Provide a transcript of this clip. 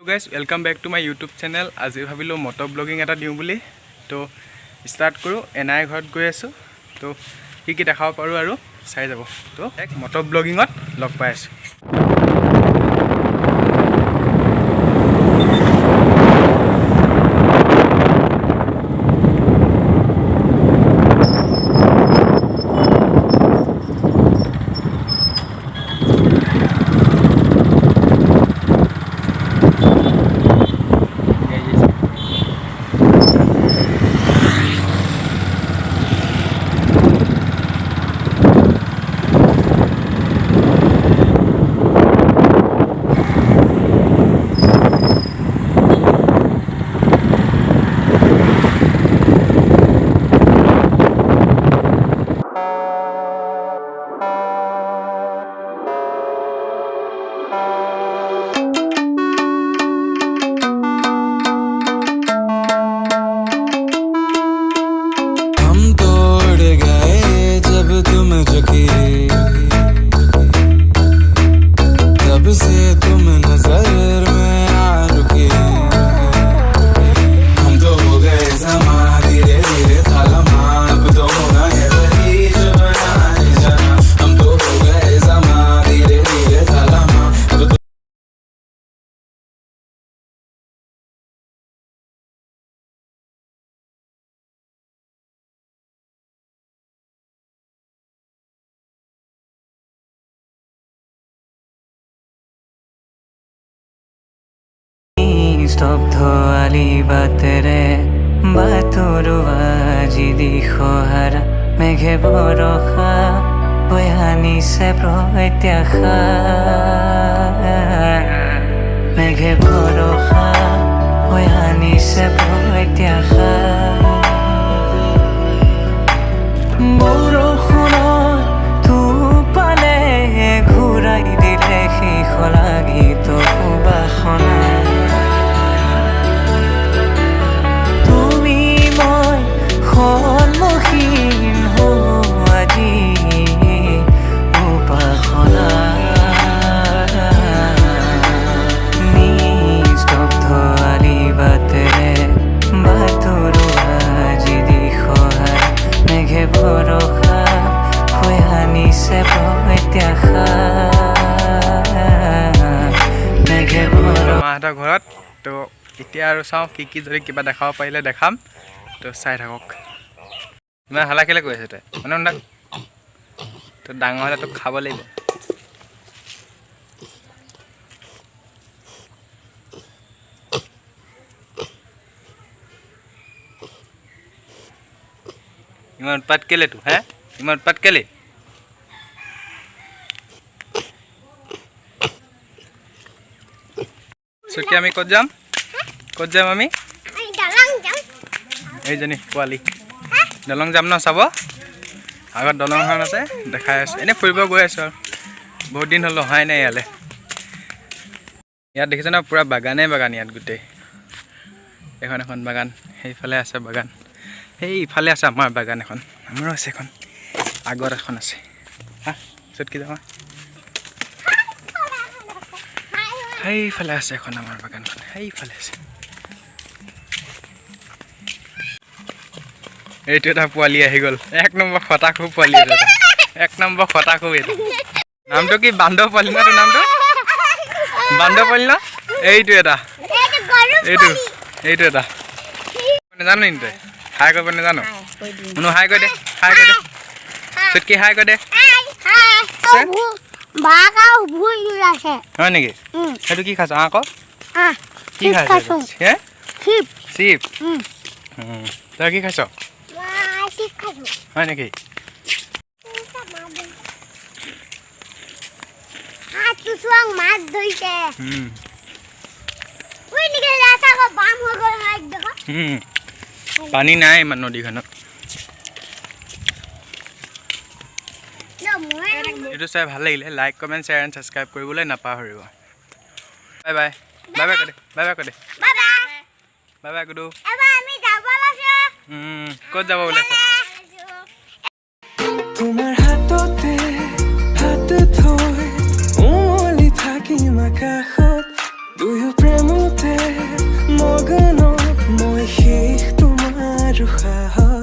Guys welcome back to my YouTube channel. आज भाविलो मटो blogging एटा दिउ बुली तो स्टार्ट करूँ। एनाई घरत गई आसो तो कि देखाब पारो आरो चाइ जाब। तो एक मटो ब्लॉगिंगत लग पाइ आसो। तब से तुम नजर में आ रुके, हम तो हो गए समा धीरे धीरे थालमा। अब तो होना है वही जो बनाने जाना। हम तो हो गए समा धीरे धीरे थालमा। अब तो স্তব্ধ আলি বাতেৰে বাটৰ আজি দিশহাৰা মেঘে বৰষা হৈ আনিছে প্ৰত্যাশা। মেঘে বৰষা হৈ আনিছে প্ৰত্যাশা। বৰষুণৰ টোপালে ঘূৰাই দিলে শেষ লাগি বাসনা। সন্মুখীন হওঁ আজি উপাসনা। নিস্তব্ধ আলি বাটেৰে বাটৰ আজি দিশহাৰা মেঘে ভৰসা হৈ আনিছে প্ৰত্যাশা। মেঘে মাহঁতৰ ঘৰত তো এতিয়া আৰু চাওঁ কি যদি কিবা দেখাব পাৰিলে দেখাম। তো চাই থাকক। ইমান হালা কেলে কৈ আছে তই মানে তো ডাঙৰ হ'লে তোক খাব লাগিব। ইমান উৎপাত কেলে তো হে ইমান উৎপাত কেলে? চুকি আমি ক'ত যাম আমি? এইজনী পোৱালি দলং যাম ন চাব। আগত দলংখন আছে দেখাই আছোঁ। এনেই ফুৰিব গৈ আছোঁ আৰু বহুত দিন হ'ল অহাই নাই ইয়ালৈ। ইয়াত দেখিছে ন পূৰা বাগানেই বাগান। ইয়াত গোটেই এখন এখন বাগান। সেইফালে আছে বাগান, সেই ইফালে আছে আমাৰ বাগান এখন। আমাৰো আছে এখন, আগত এখন আছে। পিছত কি যাবা? সেইফালে আছে এখন আমাৰ বাগানখন, সেইফালে আছে। এইটো এটা পোৱালি আহি গ'ল। এক নম্বৰ খটাখু পোৱালি এটা, এক নম্বৰ খটাখু। এইটো নামটো কি? বান্দৰ পোৱালি ন? তোৰ নামটো বান্দৰ পোৱালি ন? এইটো এটা এইটো এটা নাজানো নি তই? হাই কৰিব নাজানো? শুনো হাই কৰি দে, হাই কৰি দে। চুটকি হাই কৰি দে। হয় নেকি? সেইটো কি খাইছ? আকৌ কি খাইছ? চিপ। তই কি খাইছ? হয় নেকি? পানী নাই ইমান নদীখনত। এইটো চাই ভাল লাগিলে। Like comment share and subscribe কৰিবলৈ নাপাহৰিব। Bye bye. বাই বাই কৈ দে, বাই বাই কৈ দে, বাই বাই কুদু। ক'ত যাব ওলাইছে? তোমাৰ হাততে হাত থৈ উমলি থাকিম আকাশত দুয়ো প্ৰেমতে ৰুহা